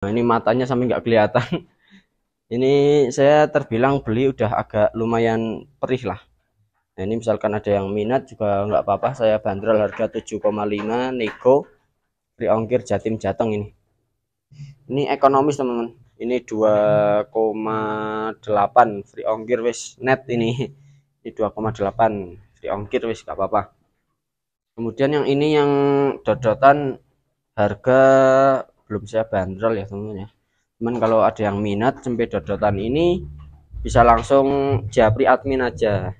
Nah, ini matanya sampai nggak kelihatan. Ini saya terbilang beli udah agak lumayan perih lah. Nah, ini misalkan ada yang minat juga nggak apa-apa, saya bandrol harga 7,5 nego, free ongkir Jatim Jateng ini. Ini ekonomis teman-teman. Ini 2,8 free ongkir wis net ini. Ini 2,8 free ongkir wis nggak apa-apa. Kemudian yang ini yang dodotan harga belum saya bandrol ya teman-teman ya. Cuman kalau ada yang minat sampai dodotan ini bisa langsung japri admin aja.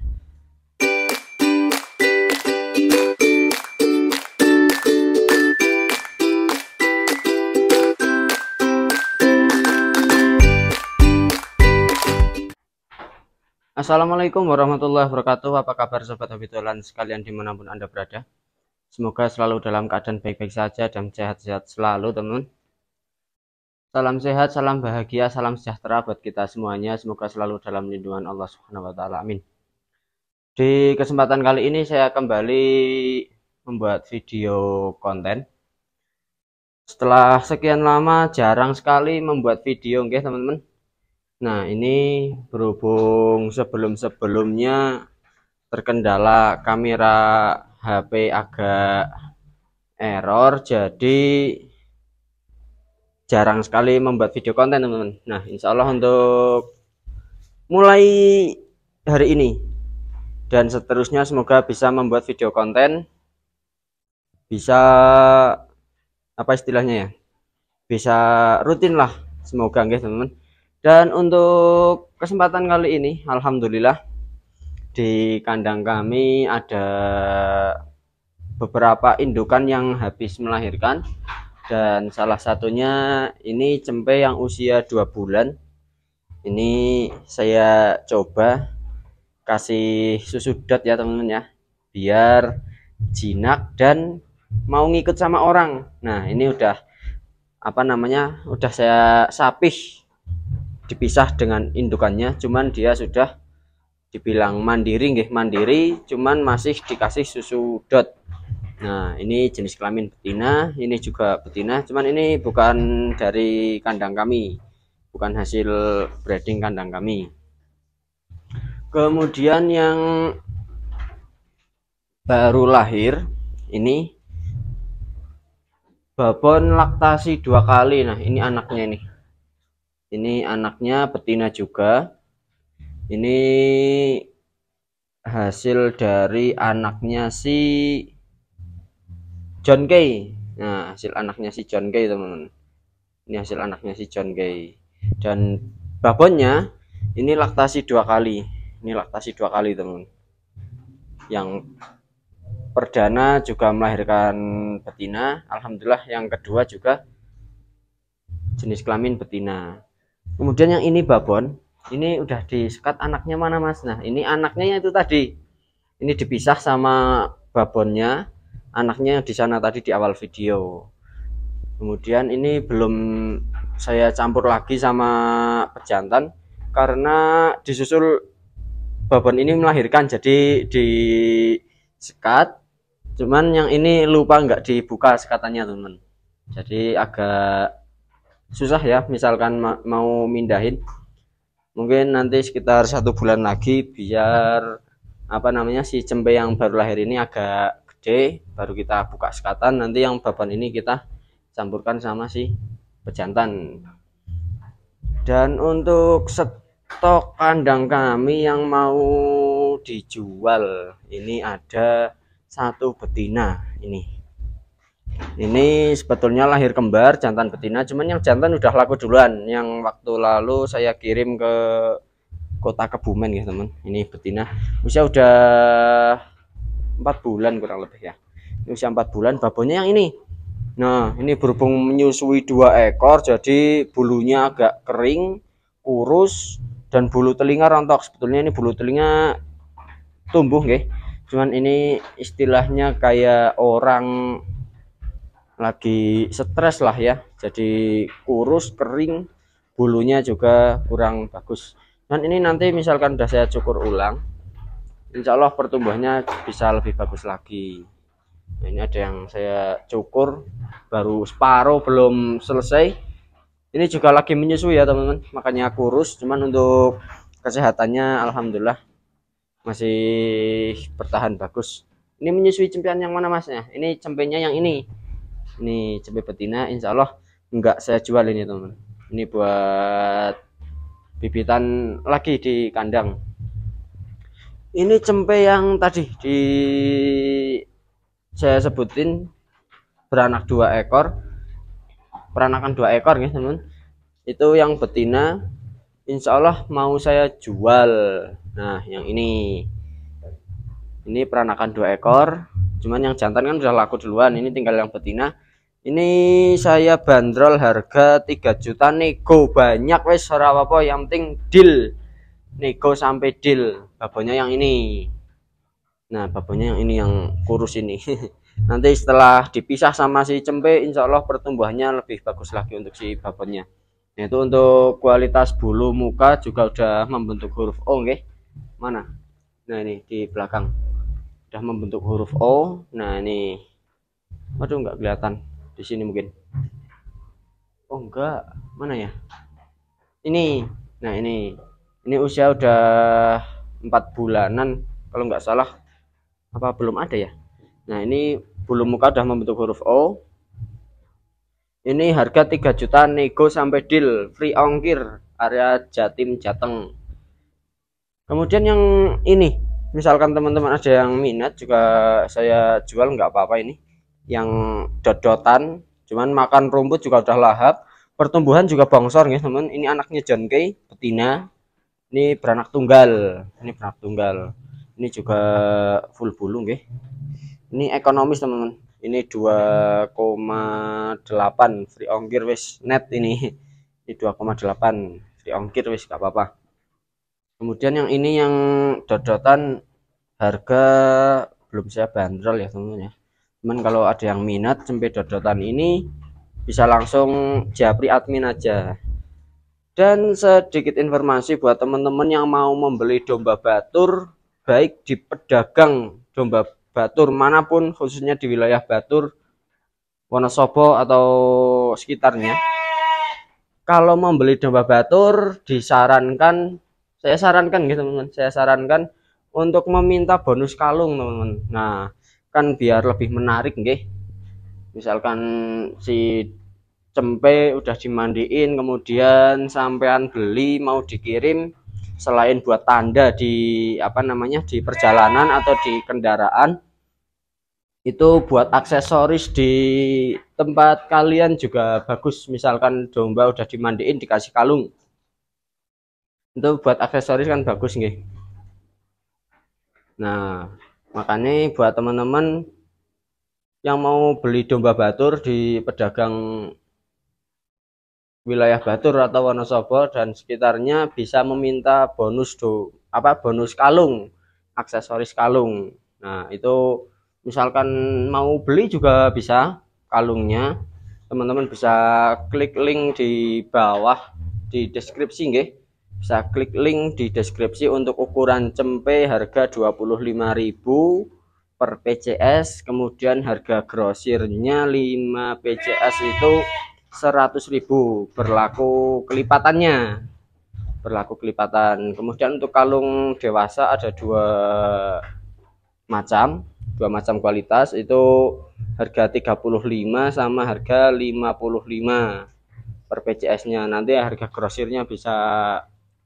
Assalamualaikum warahmatullahi wabarakatuh. Apa kabar sobat habitualan sekalian dimanapun Anda berada? Semoga selalu dalam keadaan baik-baik saja dan sehat-sehat selalu teman-teman. Salam sehat, salam bahagia, salam sejahtera buat kita semuanya. Semoga selalu dalam lindungan Allah Subhanahu wa taala. Amin. Di kesempatan kali ini saya kembali membuat video konten. Setelah sekian lama jarang sekali membuat video nggih teman-teman. Nah, ini berhubung sebelum-sebelumnya terkendala kamera HP agak error, jadi jarang sekali membuat video konten teman-teman. Nah, insya Allah untuk mulai hari ini dan seterusnya semoga bisa membuat video konten, bisa apa istilahnya ya, bisa rutin lah semoga nggih teman-teman. Dan untuk kesempatan kali ini alhamdulillah di kandang kami ada beberapa indukan yang habis melahirkan, dan salah satunya ini cempe yang usia 2 bulan. Ini saya coba kasih susu dot ya teman-teman ya, biar jinak dan mau ngikut sama orang. Nah, ini udah apa namanya, udah saya sapih dipisah dengan indukannya, cuman dia sudah dibilang mandiri nggih mandiri, cuman masih dikasih susu dot. Nah, ini jenis kelamin betina, ini juga betina, cuman ini bukan dari kandang kami, bukan hasil breeding kandang kami. Kemudian yang baru lahir ini babon laktasi 2 kali. Nah, ini anaknya nih. Ini anaknya betina juga. Ini hasil dari anaknya si John Kay. Nah, hasil anaknya si John Kay teman-teman. Ini hasil anaknya si John Kay. Dan babonnya ini laktasi 2 kali. Ini laktasi 2 kali teman-teman. Yang perdana juga melahirkan betina, alhamdulillah. Yang kedua juga jenis kelamin betina. Kemudian yang ini babon, ini udah disekat anaknya mana mas? Nah, ini anaknya itu tadi, ini dipisah sama babonnya, anaknya di sana tadi di awal video. Kemudian ini belum saya campur lagi sama pejantan karena disusul babon ini melahirkan, jadi disekat. Cuman yang ini lupa nggak dibuka sekatannya teman-teman, jadi agak susah ya misalkan mau mindahin. Mungkin nanti sekitar 1 bulan lagi biar apa namanya si cempe yang baru lahir ini agak gede, baru kita buka sekatan. Nanti yang babon ini kita campurkan sama si pejantan. Dan untuk stok kandang kami yang mau dijual ini ada 1 betina. Ini sebetulnya lahir kembar jantan betina, cuman yang jantan udah laku duluan. Yang waktu lalu saya kirim ke kota Kebumen ya teman. Ini betina usia udah 4 bulan kurang lebih ya. Ini usia 4 bulan. Babonnya yang ini. Nah, ini berhubung menyusui 2 ekor, jadi bulunya agak kering, kurus, dan bulu telinga rontok. Sebetulnya ini bulu telinga tumbuh nggih. Cuman ini istilahnya kayak orang lagi stres lah ya, jadi kurus, kering, bulunya juga kurang bagus. Dan ini nanti misalkan udah saya cukur ulang, insya Allah pertumbuhannya bisa lebih bagus lagi. Nah, ini ada yang saya cukur baru separuh, belum selesai, Ini juga lagi menyusui ya teman-teman, makanya kurus. Cuman untuk kesehatannya alhamdulillah masih bertahan bagus. Ini menyusui cempean yang mana masnya? Ini cempenya yang ini cempe betina, insya Allah enggak saya jual ini teman-teman. Ini buat bibitan lagi di kandang. Ini cempe yang tadi saya sebutin beranak 2 ekor, peranakan 2 ekor ya teman. Itu yang betina insya Allah mau saya jual. Nah yang ini peranakan 2 ekor, cuman yang jantan kan udah laku duluan, ini tinggal yang betina. Ini saya bandrol harga 3 juta, nego banyak wes ora apa-apa, yang penting deal, nego sampai deal. Babonya yang ini, nah babonya yang ini yang kurus ini. Nanti setelah dipisah sama si cempe insya Allah pertumbuhannya lebih bagus lagi untuk si babonnya. Nah, itu untuk kualitas bulu muka juga udah membentuk huruf O, okay? Mana? Nah ini di belakang udah membentuk huruf O. Nah ini, waduh nggak kelihatan di sini mungkin. Oh enggak, mana ya? Ini, nah ini usia udah 4 bulanan kalau nggak salah. Apa belum ada ya? Nah ini bulu muka udah membentuk huruf O. Ini harga 3 juta, nego sampai deal, free ongkir, area Jatim Jateng. Kemudian yang ini, misalkan teman-teman ada yang minat juga saya jual nggak apa-apa. Ini yang dodotan, cuman makan rumput juga udah lahap, pertumbuhan juga bongsor ya teman. Ini anaknya John Kay betina, ini beranak tunggal, ini juga full bulu nggih. Ini ekonomis teman-teman, ini 2,8 free ongkir wis net. Ini 2,8 free ongkir wis gak apa-apa. Kemudian yang ini yang dodotan harga belum saya bandrol ya teman-teman ya. Cuman kalau ada yang minat cempe dodotan ini bisa langsung japri admin aja. Dan sedikit informasi buat teman-teman yang mau membeli domba Batur, baik di pedagang domba Batur manapun, khususnya di wilayah Batur, Wonosobo atau sekitarnya, kalau membeli domba Batur disarankan, saya sarankan gitu teman-teman, saya sarankan untuk meminta bonus kalung teman-teman. Nah kan biar lebih menarik nggih. Misalkan si cempe udah dimandiin, kemudian sampean beli mau dikirim, selain buat tanda di di perjalanan atau di kendaraan, itu buat aksesoris di tempat kalian juga bagus. Misalkan domba udah dimandiin dikasih kalung, itu buat aksesoris kan bagus nggih. Nah makanya buat teman-teman yang mau beli domba Batur di pedagang wilayah Batur atau Wonosobo dan sekitarnya bisa meminta bonus bonus kalung, aksesoris kalung. Nah itu misalkan mau beli juga bisa kalungnya, teman-teman bisa klik link di bawah di deskripsi nggih. Bisa klik link di deskripsi untuk ukuran cempe harga 25.000 per PCS, kemudian harga grosirnya 5 PCS itu 100.000, berlaku kelipatan. Kemudian untuk kalung dewasa ada dua macam kualitas, itu harga 35 sama harga 55 per PCS nya. Nanti harga grosirnya bisa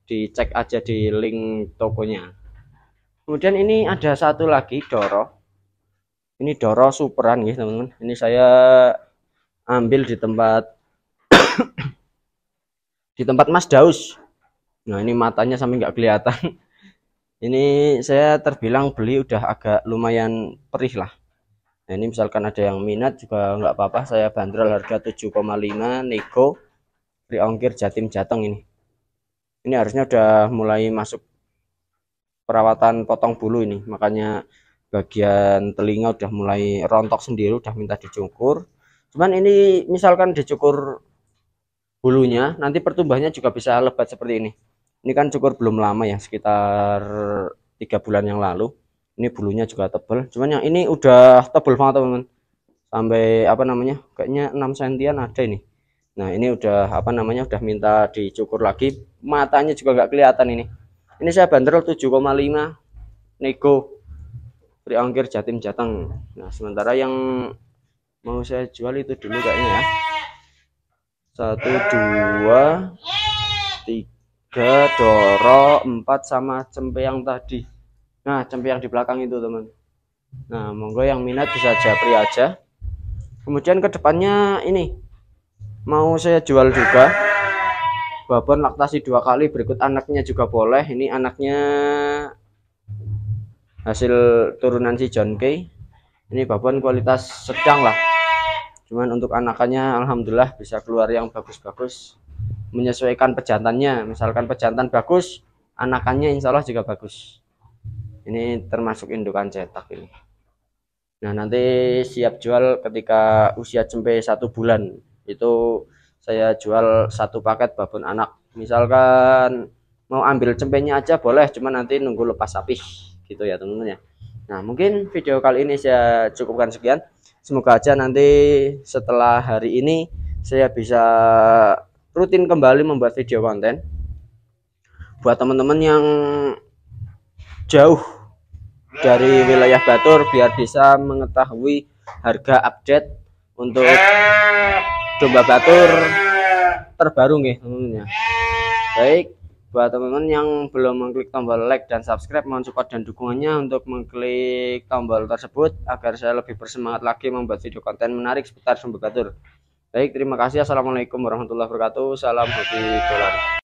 dicek aja di link tokonya. Kemudian ini ada satu lagi Doro, ini Doro superan ya teman-teman. Ini saya ambil di tempat Mas Daus. Nah ini matanya sampai nggak kelihatan. Ini saya terbilang beli udah agak lumayan perih lah. Nah ini misalkan ada yang minat juga nggak apa-apa, saya bandrol harga 7,5, nego free ongkir Jatim Jateng. Ini harusnya udah mulai masuk perawatan potong bulu ini, makanya bagian telinga udah mulai rontok sendiri, udah minta dicukur. Cuman ini misalkan dicukur bulunya, nanti pertumbuhannya juga bisa lebat seperti ini. Ini kan cukur belum lama ya, sekitar 3 bulan yang lalu. Ini bulunya juga tebal, cuman yang ini udah tebal banget teman-teman, sampai kayaknya 6 sentian ada ini. Nah ini udah apa namanya, udah minta dicukur lagi, matanya juga nggak kelihatan ini saya bandrol 7,5 nego free ongkir Jatim Jateng. Nah sementara yang mau saya jual itu dulu kayaknya ya, 1 2 3 doro 4 sama cempeyang tadi. Nah cempeyang di belakang itu teman. Nah monggo yang minat bisa japri aja. Kemudian kedepannya ini mau saya jual juga babon laktasi 2 kali, berikut anaknya juga boleh. Ini anaknya hasil turunan si John Kay. Ini babon kualitas sedang lah, cuman untuk anakannya alhamdulillah bisa keluar yang bagus-bagus, menyesuaikan pejantannya. Misalkan pejantan bagus, anakannya insya Allah juga bagus. Ini termasuk indukan cetak ini. Nah nanti siap jual ketika usia cempe 1 bulan, itu saya jual 1 paket babon anak. Misalkan mau ambil cempenya aja boleh, cuman nanti nunggu lepas sapi gitu ya teman-teman ya. Nah mungkin video kali ini saya cukupkan sekian. Semoga aja nanti setelah hari ini saya bisa rutin kembali membuat video konten buat teman-teman yang jauh dari wilayah Batur, biar bisa mengetahui harga update untuk domba Batur terbaru nih teman-teman ya. Baik, buat teman-teman yang belum mengklik tombol like dan subscribe, mohon support dan dukungannya untuk mengklik tombol tersebut agar saya lebih bersemangat lagi membuat video konten menarik seputar domba Batur. Baik, terima kasih. Assalamualaikum warahmatullahi wabarakatuh. Salam hobi dolan.